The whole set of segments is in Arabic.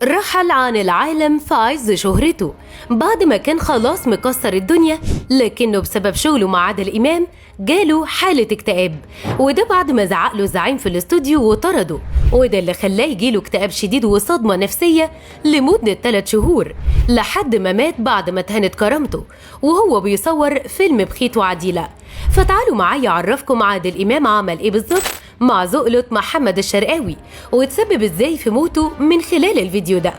رحل عن العالم في عز شهرته بعد ما كان خلاص مكسر الدنيا، لكنه بسبب شغله مع عادل إمام جاله حالة اكتئاب، وده بعد ما زعق له الزعيم في الاستوديو وطرده، وده اللي خلاه يجيله اكتئاب شديد وصدمة نفسية لمدة 3 شهور لحد ما مات بعد ما اتهنت كرامته وهو بيصور فيلم بخيت وعديلة. فتعالوا معايا أعرفكم عادل إمام عمل إيه بالظبط مع زقلة محمد الشرقاوي وتسبب ازاي في موته من خلال الفيديو ده.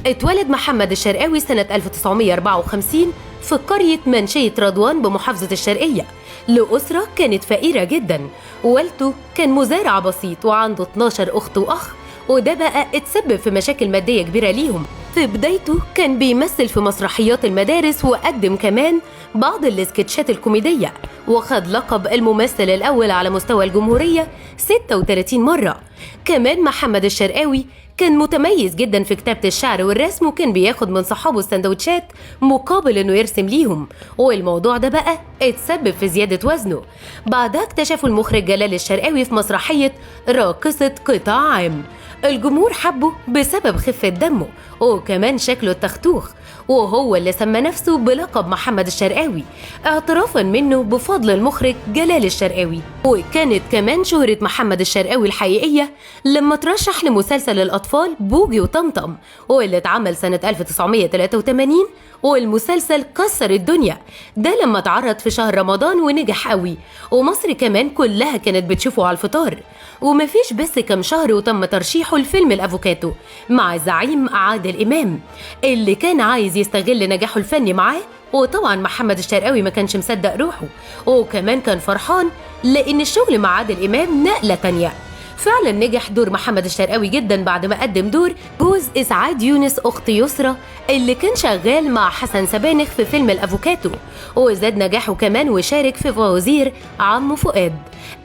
اتولد محمد الشرقاوي سنة 1954 في قرية منشية رضوان بمحافظة الشرقية لأسرة كانت فقيرة جدا. والده كان مزارع بسيط وعنده 12 أخت وأخ، وده بقى اتسبب في مشاكل مادية كبيرة ليهم. في بدايته كان بيمثل في مسرحيات المدارس وقدم كمان بعض السكتشات الكوميدية، وخد لقب الممثل الأول على مستوى الجمهورية 36 مرة. كمان محمد الشرقاوي كان متميز جدا في كتابة الشعر والرسم، وكان بياخد من صحابه السندوتشات مقابل انه يرسم ليهم، والموضوع ده بقى اتسبب في زيادة وزنه. بعدها اكتشفوا المخرج جلال الشرقاوي في مسرحية راقصة قطاع عام. الجمهور حبه بسبب خفة دمه وكمان شكله التختوخ، وهو اللي سمى نفسه بلقب محمد الشرقاوي اعترافا منه بفضل المخرج جلال الشرقاوي. وكانت كمان شهرة محمد الشرقاوي الحقيقية لما ترشح لمسلسل الأطفال بوجي وطمطم، واللي اتعمل سنة 1983، والمسلسل كسر الدنيا. ده لما اتعرض في شهر رمضان ونجح قوي، ومصر كمان كلها كانت بتشوفه على الفطار. ومفيش بس كم شهر وتم ترشيحه لفيلم الأفوكاتو مع الزعيم عادل إمام اللي كان عايز يستغل نجاحه الفني معاه. وطبعا محمد الشرقاوي ما كانش مصدق روحه، وكمان كان فرحان لأن الشغل مع عادل إمام نقلة تانية. فعلا نجح دور محمد الشرقاوي جدا بعد ما قدم دور جوز إسعاد يونس أخت يسرى اللي كان شغال مع حسن سبانخ في فيلم الأفوكاتو، وزاد نجاحه كمان وشارك في فوازير عم فؤاد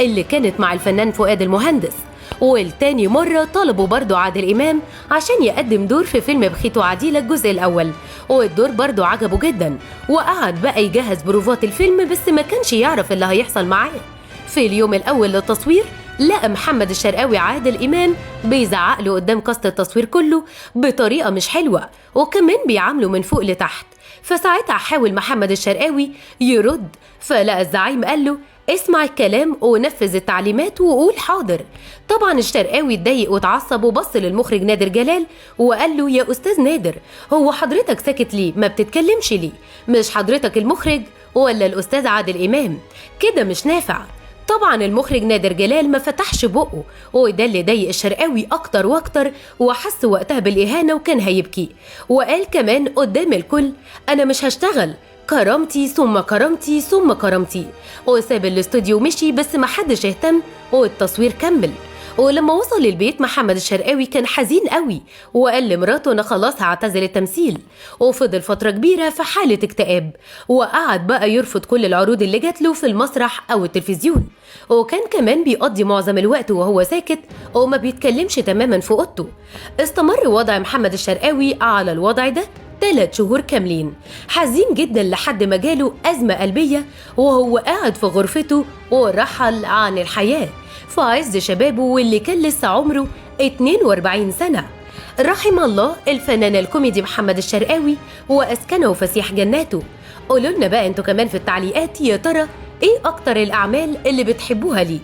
اللي كانت مع الفنان فؤاد المهندس. والتاني مرة طلبوا برضو عادل إمام عشان يقدم دور في فيلم بخيت وعديلة الجزء الأول، والدور برضو عجبه جدا، وقعد بقى يجهز بروفات الفيلم بس ما كانش يعرف اللي هيحصل معاه. في اليوم الأول للتصوير لقى محمد الشرقاوي عادل إمام بيزعق له قدام كاست التصوير كله بطريقة مش حلوة، وكمان بيعامله من فوق لتحت. فساعتها حاول محمد الشرقاوي يرد، فلقى الزعيم قال له اسمع الكلام ونفذ التعليمات وقول حاضر. طبعا الشرقاوي اتضايق واتعصب وبص للمخرج نادر جلال وقال له يا أستاذ نادر، هو حضرتك ساكت ليه؟ ما بتتكلمش ليه؟ مش حضرتك المخرج ولا الأستاذ عادل إمام؟ كده مش نافع. طبعا المخرج نادر جلال ما فتحش بقه، وده اللي ضايق الشرقاوي اكتر واكتر، وحس وقتها بالاهانه وكان هيبكي، وقال كمان قدام الكل انا مش هشتغل، كرامتي ثم كرامتي ثم كرامتي، وساب الاستوديو ومشي. بس ما حدش اهتم والتصوير كمل. ولما وصل البيت محمد الشرقاوي كان حزين قوي، وقال لمراته انا خلاص هعتزل التمثيل، وفضل فترة كبيرة في حالة اكتئاب، وقعد بقى يرفض كل العروض اللي جات له في المسرح او التلفزيون، وكان كمان بيقضي معظم الوقت وهو ساكت وما بيتكلمش تماما في اوضته. استمر وضع محمد الشرقاوي على الوضع ده 3 شهور كاملين حزين جدا لحد ما جاله أزمة قلبية وهو قاعد في غرفته، ورحل عن الحياة في عز شبابه واللي كان لسه عمره 42 سنة. رحم الله الفنان الكوميدي محمد الشرقاوي وأسكنه فسيح جناته. قولوا لنا بقى انتوا كمان في التعليقات يا ترى ايه أكتر الأعمال اللي بتحبوها ليه؟